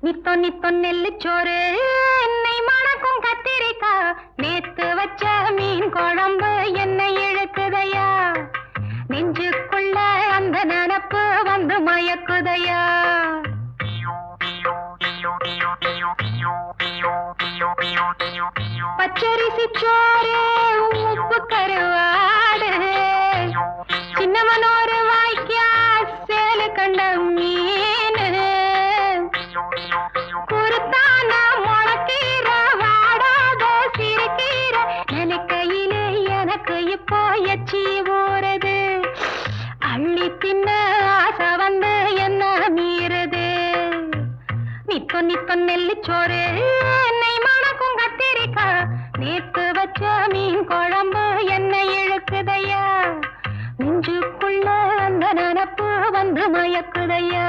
நித்தோ நித்தோ நெல்லு சோறு என்னை மணக்கும் கத்திரிக்கா நேத்து வச்ச மீன் குழம்பு என்னை இழுக்குதையா நெஞ்சுக்குள்ள அந்த நினப்பு வந்து மயக்குதையா பச்சரிசி சோறு உப்பு கருவாடு சின்னமனோரு வாய்க்கா சேலு கண்ட மீன் குருத்தான முளக்கீர வாடாத சிறுகீர நினைக்கையிலே எனக்கு இப்போ எச்சி ஊறுது அள்ளி தின்ன ஆசை வந்து என்ன மீறுது நித்தோ நித்தோ நெல்லு சோறு என்னை மணக்கும் கத்திரிக்கா நேத்து வச்ச மீன் குழம்பு என்னை இழுக்குதையா நெஞ்சுக்குள்ள அந்த நினப்பு வந்து மயக்குதையா